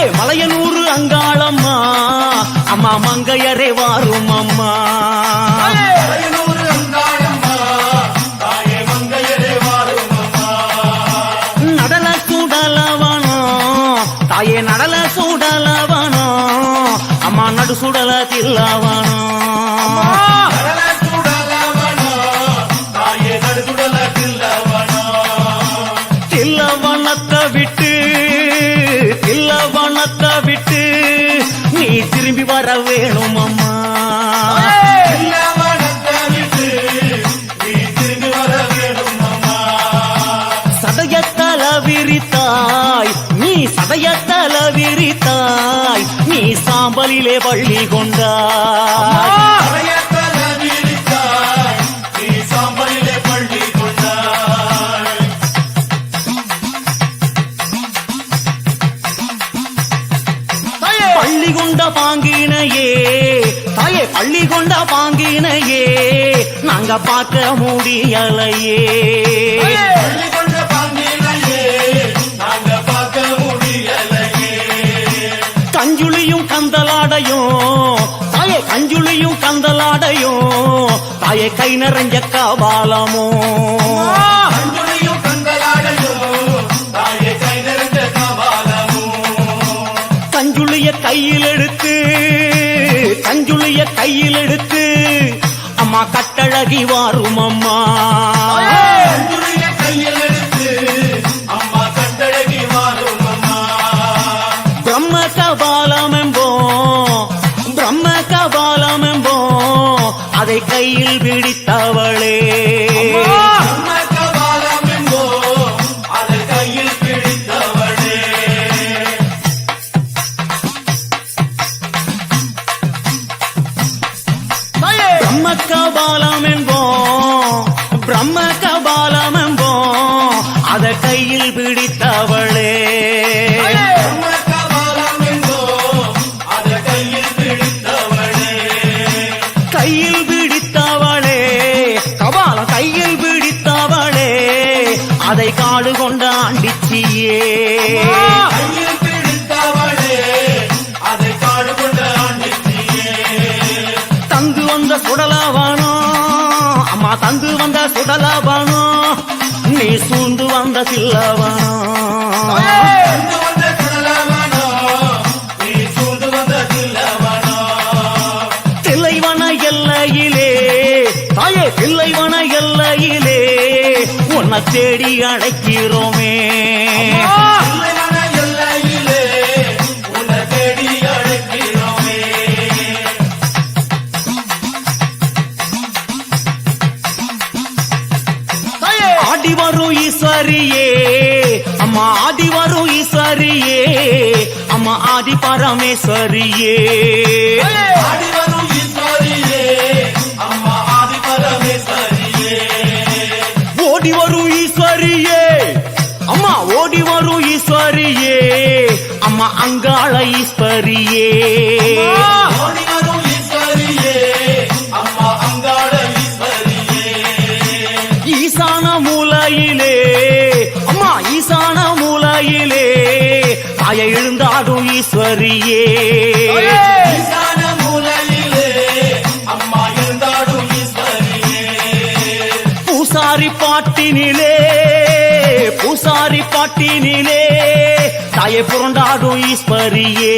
தாயே மலையனூர் அங்காளம்மா அம்மா மங்கையரே வாரும் அம்மா நடல சுடலவனோ தாயே நடல சுடலவனோ அம்மா நடு சுடல தில்லவனோ விட்டு நீ திரும்பி வர வேணும் அம்மா சதயத்தல விரித்தாய் நீ சதயத்தல விரித்தாய் நீ சாம்பலிலே வள்ளி கொண்டாய் பள்ளி கொண்ட பாங்கினையே தாயே பள்ளி கொண்ட பாங்கினையே நாங்க பார்க்க முடியலையே கஞ்சுளியும் கந்தலாடையும் தாயே கஞ்சுளியும் கந்தலாடையும் தாயே கை நிறைஞ்ச கபாலமோ கஞ்சுளிய கையில் எடுத்து கஞ்சுளிய கையில் எடுத்து அம்மா கட்டழகி வாரும் அம்மா பிரம்ம கபாலம் என்போம் அதை கையில் பிடித்தவளே கபாலம் பிரம்ம கபாலம் என்போம் அதை கையில் பிடித்தவளே கையில் பிடித்தவளே கபாலம் கையில் பிடித்தவளே அதை காடு கொண்ட ஆண்டிச்சியே தந்து வந்த சுடலவானோ அம்மா தந்து வந்த சுடலவானோ நீ சூழ்ந்து வந்த சில்லவானோ தில்லைவன எல்லையிலே தாயே தில்லைவன எல்லையிலே உன்னை தேடி அழைக்கிறோமே ஆடி வரும் ஈஸ்வரியே அம்மா ஆடி வரும் ஈஸ்வரியே அம்மா ஆதி பரமேஸ்வரியே ஓடி வரும் ஈஸ்வரியே அம்மா ஓடி வரும் ஈஸ்வரியே அம்மா அங்காள ஈஸ்வரியே ஈசான மூலையிலே அம்மா ஈசான மூலையிலே தாயை எழுந்தாடும் ஈஸ்வரியே பூசாரி பாட்டினிலே தாயை புரண்டாடும் ஈஸ்வரியே